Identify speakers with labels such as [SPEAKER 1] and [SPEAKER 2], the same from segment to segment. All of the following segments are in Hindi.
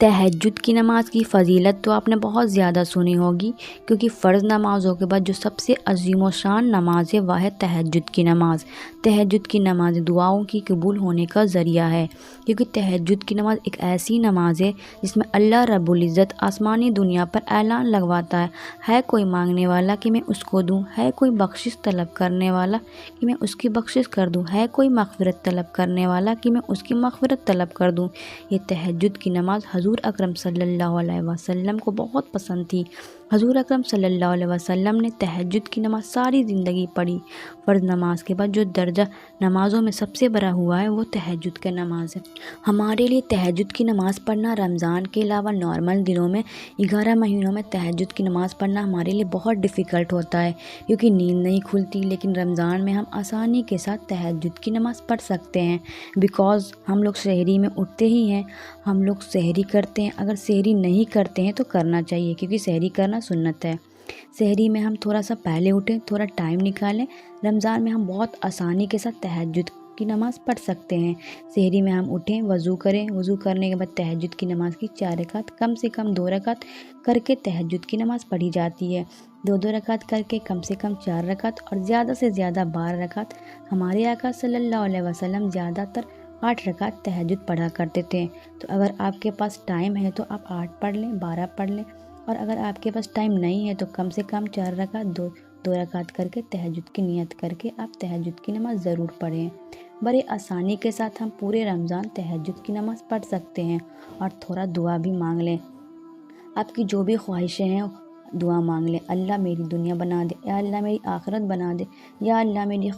[SPEAKER 1] तहज्जुद की नमाज़ की फ़जीलत तो आपने बहुत ज़्यादा सुनी होगी, क्योंकि फ़र्ज़ नमाज़ों के बाद जो सबसे अज़ीम व शान नमाज़ है वह है तहज्जुद की नमाज़। तहज्जुद की नमाज़ दुआओं की कबूल होने का ज़रिया है, क्योंकि तहज्जुद की नमाज़ एक ऐसी नमाज़ है जिसमें अल्लाह रब्बुल इज़्ज़त आसमानी दुनिया पर ऐलान लगवाता है कोई मांगने वाला कि मैं उसको दूँ, है कोई बख्शिश तलब करने वाला कि मैं उसकी बख्शिश कर दूँ, है कोई मग़फ़िरत तलब करने वाला कि मैं उसकी मग़फ़िरत तलब कर दूँ। ये तहज्जुद की नमाज़ हज़ूर अकरम सल्लल्लाहु अलैहि वसल्लम को बहुत पसंद थी। हज़ूर अकरम सल्लल्लाहु अलैहि वसल्लम ने तहज्जुद की नमाज़ सारी ज़िंदगी पढ़ी। फ़र्ज़ नमाज के बाद जो दर्जा नमाज़ों में सबसे बड़ा हुआ है वो तहज्जुद की नमाज़ है। हमारे लिए तहज्जुद की नमाज़ पढ़ना रमज़ान के अलावा नॉर्मल दिनों में 11 महीनों में तहज्जुद की नमाज़ पढ़ना हमारे लिए बहुत डिफ़िकल्ट होता है, क्योंकि नींद नहीं खुलती। लेकिन रमज़ान में हम आसानी के साथ तहज्जुद की नमाज़ पढ़ सकते हैं, बिकॉज़ हम लोग सहरी में उठते ही हैं, हम लोग सहरी करते हैं। अगर सहरी नहीं करते हैं तो करना चाहिए, क्योंकि सहरी करना सुन्नत है। सहरी में हम थोड़ा सा पहले उठें, थोड़ा टाइम निकालें। रमज़ान में हम बहुत आसानी के साथ तहज्जुद की नमाज़ पढ़ सकते हैं। सहरी में हम उठें, वज़ू करें, वज़ू करने के बाद तहज्जुद की नमाज़ की 4 रकात, कम से कम 2 रकात करके तहज्जुद की नमाज़ पढ़ी जाती है। 2-2 रकात करके कम से कम 4 रकात और ज़्यादा से ज़्यादा 12 रकात। हमारे आका सल्लल्लाहु अलैहि वसल्लम ज़्यादातर 8 रकात तहज्जुद पढ़ा करते थे। तो अगर आपके पास टाइम है तो आप 8 पढ़ लें, 12 पढ़ लें, और अगर आपके पास टाइम नहीं है तो कम से कम 4 रकात, 2 रकात करके तहज्जुद की नियत करके आप तहज्जुद की नमाज़ ज़रूर पढ़ें। बड़े आसानी के साथ हम पूरे रमज़ान तहज्जुद की नमाज़ पढ़ सकते हैं। और थोड़ा दुआ भी मांग लें, आपकी जो भी ख्वाहिशें हैं दुआ मांग लें। अल्लाह मेरी दुनिया बना दे, या अल्लाह मेरी आखिरत बना दे, या अल्लाह मेरी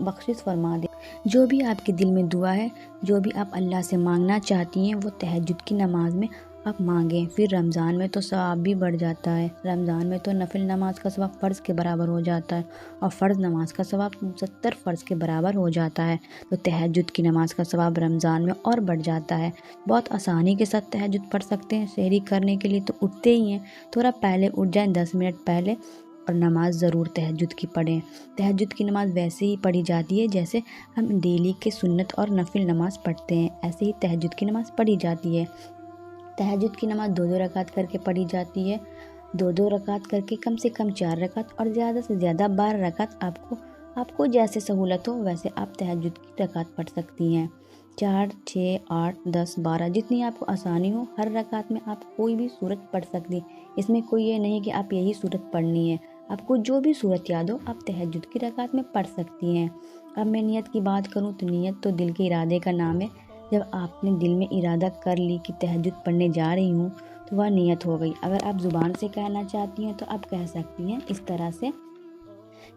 [SPEAKER 1] बख्शिश फरमा दे। जो भी आपके दिल में दुआ है, जो भी आप अल्लाह से मांगना चाहती हैं, वो तहज्जुद की नमाज़ में आप मांगें। फिर रमज़ान में तो सवाब भी बढ़ जाता है। रमज़ान में तो नफिल नमाज का सवाब फ़र्ज़ के बराबर हो जाता है, और फ़र्ज़ नमाज का सवाब 70 फ़र्ज़ के बराबर हो जाता है। तो तहज्जुद की नमाज़ का सवाब रमज़ान में और बढ़ जाता है। बहुत आसानी के साथ तहज्जुद पढ़ सकते हैं। सहरी करने के लिए तो उठते ही हैं, थोड़ा पहले उठ जाएं, 10 मिनट पहले, और नमाज़ ज़रूर तहज्जुद की पढ़ें। तहज्जुद की नमाज़ वैसे ही पढ़ी जाती है जैसे हम डेली के सुन्नत और नफिल नमाज़ पढ़ते हैं, ऐसे ही तहज्जुद की नमाज़ पढ़ी जाती है। तहज्जुद की नमाज़ 2-2 रकात करके पढ़ी जाती है। 2-2 रकात करके कम से कम 4 रकात और ज़्यादा से ज़्यादा 12 रकात। आपको जैसे सहूलत हो वैसे आप तहज्जुद की रकात पढ़ सकती हैं। 4, 6, 8, 10, 12 जितनी आपको आसानी हो, हर रकात में आप कोई भी सूरत पढ़ सकती हैं। इसमें कोई ये नहीं कि आप यही सूरत पढ़नी है, आपको जो भी सूरत याद हो आप तहज्जुद की रकात में पढ़ सकती हैं। अब मैं नियत की बात करूँ तो नियत तो दिल के इरादे का नाम है। जब आपने दिल में इरादा कर ली कि तहज्जुद पढ़ने जा रही हूँ, तो वह नियत हो गई। अगर आप ज़ुबान से कहना चाहती हैं तो आप कह सकती हैं इस तरह से,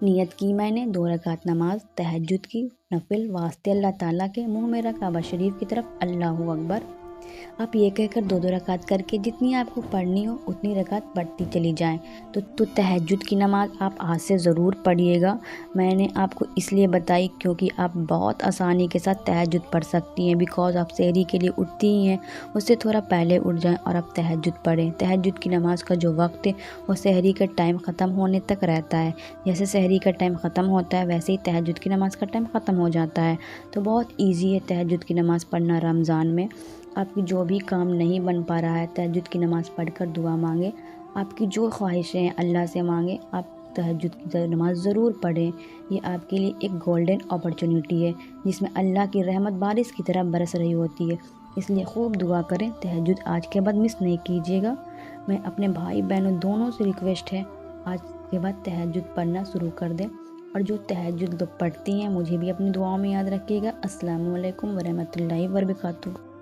[SPEAKER 1] नियत की मैंने 2 रकात नमाज तहज्जुद की नफिल वास्ते अल्लाह ताला के, मुँह मेरा काबा शरीफ की तरफ, अल्लाहु अकबर। आप ये कहकर 2-2 रकात करके जितनी आपको पढ़नी हो उतनी रकात पढ़ती चली जाएं। तो तहज्जुद की नमाज़ आप आज से ज़रूर पढ़िएगा। मैंने आपको इसलिए बताई क्योंकि आप बहुत आसानी के साथ तहज्जुद पढ़ सकती हैं, बिकॉज़ आप सहरी के लिए उठती ही हैं। उससे थोड़ा पहले उठ जाएं और आप तहज्जुद पढ़ें। तहज्जुद की नमाज़ का जो वक्त है वो सहरी का टाइम ख़त्म होने तक रहता है। जैसे सहरी का टाइम ख़त्म होता है वैसे ही तहज्जुद की नमाज़ का टाइम ख़त्म हो जाता है। तो बहुत ईजी है तहज्जुद की नमाज़ पढ़ना रमज़ान में। आपकी जो भी काम नहीं बन पा रहा है, तहज्जुद की नमाज़ पढ़कर दुआ मांगे। आपकी जो ख्वाहिशें हैं अल्लाह से मांगे। आप तहज्जुद की नमाज़ ज़रूर पढ़ें। ये आपके लिए एक गोल्डन अपॉर्चुनिटी है, जिसमें अल्लाह की रहमत बारिश की तरह बरस रही होती है। इसलिए खूब दुआ करें। तहज्जुद आज के बाद मिस नहीं कीजिएगा। मैं अपने भाई बहनों दोनों से रिक्वेस्ट है, आज के बाद तहज्जुद पढ़ना शुरू कर दें। और जो तहज्जुद पढ़ती हैं मुझे भी अपनी दुआओं में याद रखिएगा। अस्सलामु अलैकुम वरहमतुल्लाहि वबरकातुहू।